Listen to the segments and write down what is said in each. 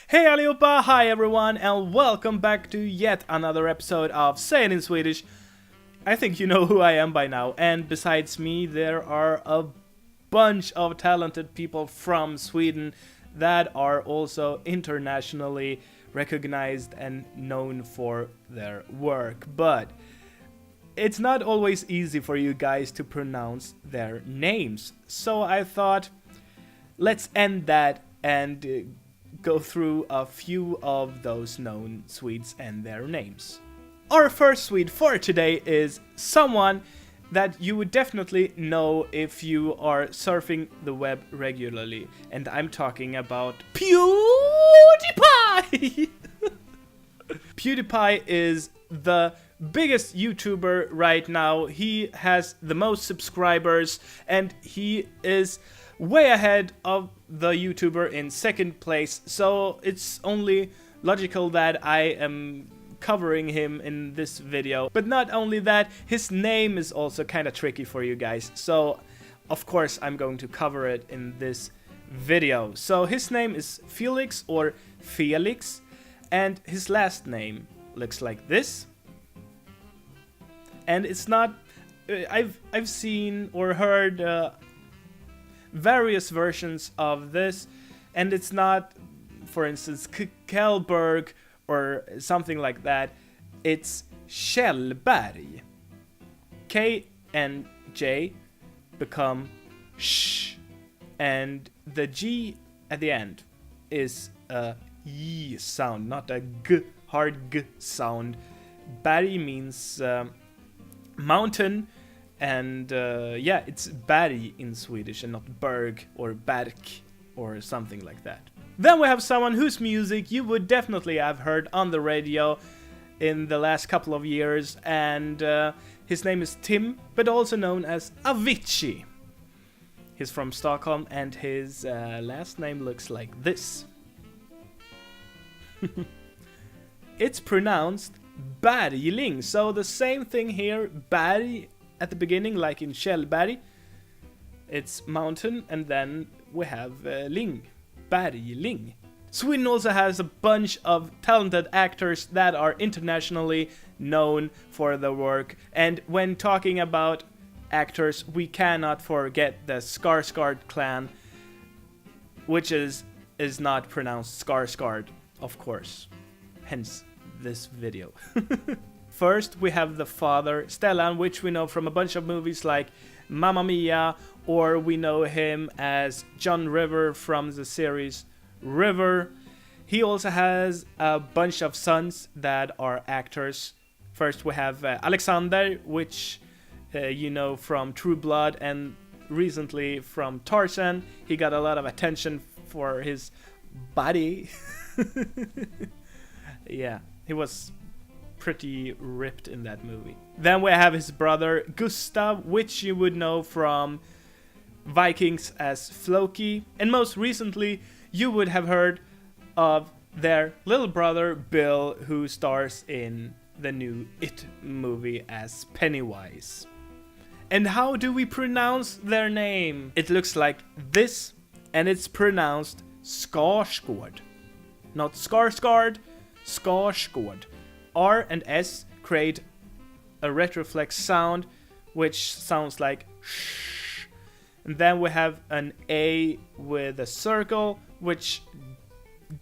Hey allihopa, hi everyone, and welcome back to yet another episode of Say It in Swedish. I think you know who I am by now, and besides me, there are a bunch of talented people from Sweden that are also internationally recognized and known for their work. But it's not always easy for you guys to pronounce their names, so I thought let's end that and go through a few of those known Swedes and their names. Our first Swede for today is someone that you would definitely know if you are surfing the web regularly, and I'm talking about PewDiePie! PewDiePie is the biggest YouTuber right now. He has the most subscribers, and he is way ahead of the YouTuber in second place, so it's only logical that I am covering him in this video. But not only that, his name is also kind of tricky for you guys, so of course I'm going to cover it in this video. So his name is Felix or Felix, and his last name looks like this. And it's not I've seen or heard various versions of this, and it's not, for instance, KJELLBERG or something like that. It's KJELLBERG. K and J become sh, and the G at the end is a Y sound, not a G, hard G sound. Berg means mountain, and yeah, it's berg in Swedish and not berg or berg or something like that. Then we have someone whose music you would definitely have heard on the radio in the last couple of years, and his name is Tim, but also known as Avicii. He's from Stockholm, and his last name looks like this. It's pronounced BERGLING, so the same thing here, berg at the beginning, like in KJELLBERG. It's mountain, and then we have ling, BERGLING. Sweden also has a bunch of talented actors that are internationally known for their work, and when talking about actors, we cannot forget the SKARSGÅRD clan, which is not pronounced SKARSGård, of course, hence this video. First, we have the father, Stellan, which we know from a bunch of movies like Mamma Mia, or we know him as John River from the series River. He also has a bunch of sons that are actors. First, we have Alexander, which you know from True Blood, and recently from Tarzan. He got a lot of attention for his body. Yeah, he was pretty ripped in that movie. Then we have his brother Gustav, which you would know from Vikings as Floki, and most recently you would have heard of their little brother Bill, who stars in the new It movie as Pennywise. And how do we pronounce their name? It looks like this, and it's pronounced SKARSGÅRD. Not SKARSGård, SKARSGård. R and S create a retroflex sound, which sounds like sh. And then we have an A with a circle, which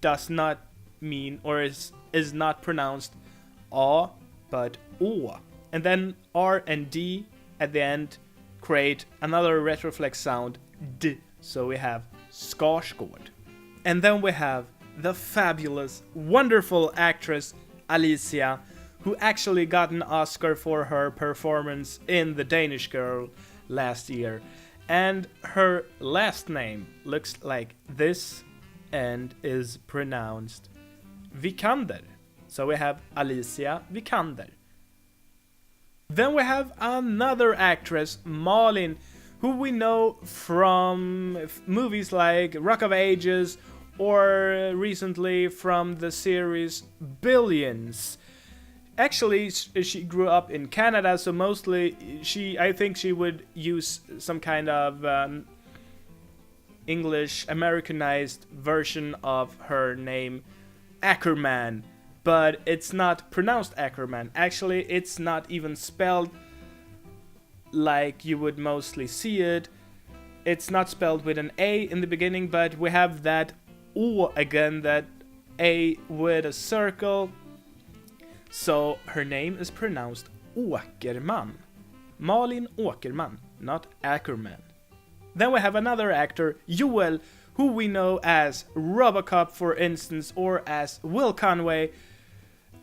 does not mean, or is not pronounced A, but O. And then R and D at the end create another retroflex sound, D. So we have SKARSGård. And then we have the fabulous, wonderful actress Alicia, who actually got an Oscar for her performance in The Danish Girl last year. And her last name looks like this and is pronounced Vikander. So we have Alicia Vikander. Then we have another actress, Malin, who we know from movies like Rock of Ages, or recently from the series Billions. Actually, she grew up in Canada, so mostly I think she would use some kind of English Americanized version of her name, AKERMAN, but it's not pronounced AKERMAN. Actually, it's not even spelled like you would mostly see it. It's not spelled with an A in the beginning, but we have that O again, that A with a circle. So her name is pronounced Åkerman. Malin Åkerman, not AKERMAN. Then we have another actor, Joel, who we know as Robocop, for instance, or as Will Conway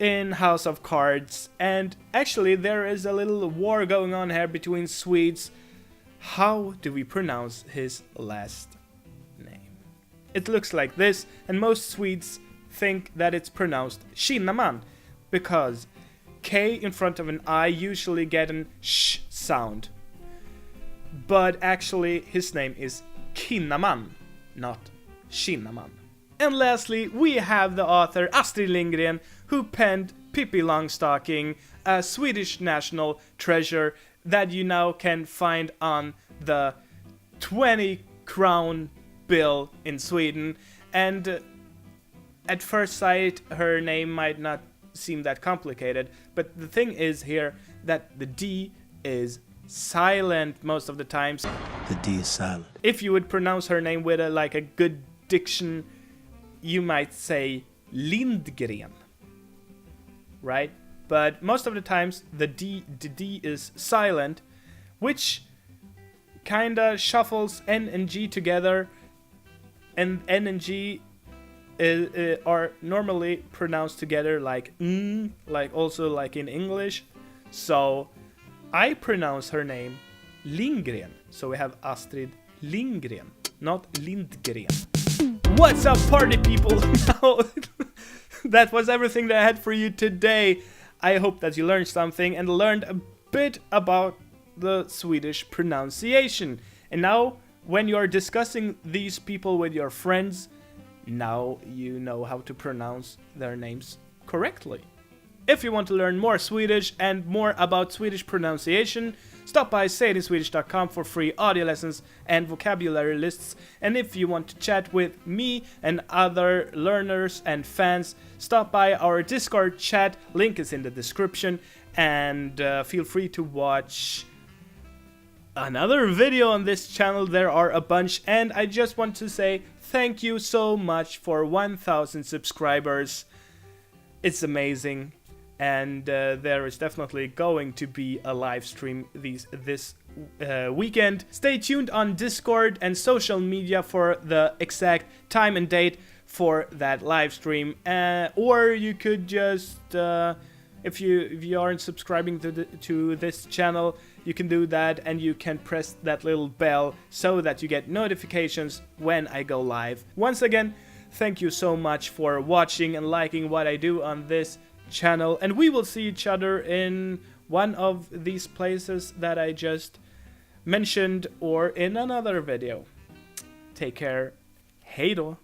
in House of Cards. And actually there is a little war going on here between Swedes. How do we pronounce his last name? It looks like this, and most Swedes think that it's pronounced KINNAMA, because K in front of an I usually get an sh sound. But actually his name is KINNAMA, not KINNAMA. And lastly, we have the author Astrid Lindgren, who penned Pippi Longstocking, a Swedish national treasure that you now can find on the 20 crown bill in Sweden. And at first sight, her name might not seem that complicated, but the thing is here that the D is silent most of the times. The D is silent. If you would pronounce her name with a good diction, you might say LINDGREN, right? But most of the times the D is silent, which kinda shuffles N and G together, and N and G are normally pronounced together like like also like in English. So I pronounce her name Lindgren. So we have Astrid Lindgren, not Lindgren. What's up, party people? Now, that was everything that I had for you today. I hope that you learned something and learned a bit about the Swedish pronunciation. And now, when you are discussing these people with your friends, now you know how to pronounce their names correctly. If you want to learn more Swedish and more about Swedish pronunciation, stop by sayitinswedish.com for free audio lessons and vocabulary lists. And if you want to chat with me and other learners and fans, stop by our Discord chat, link is in the description, and feel free to watch another video on this channel. There are a bunch, and I just want to say thank you so much for 1,000 subscribers. It's amazing. And there is definitely going to be a live stream this weekend. Stay tuned on Discord and social media for the exact time and date for that live stream. Or you could just, if you aren't subscribing to this channel, you can do that, and you can press that little bell so that you get notifications when I go live. Once again, thank you so much for watching and liking what I do on this channel, and we will see each other in one of these places that I just mentioned or in another video. Take care. Hej då.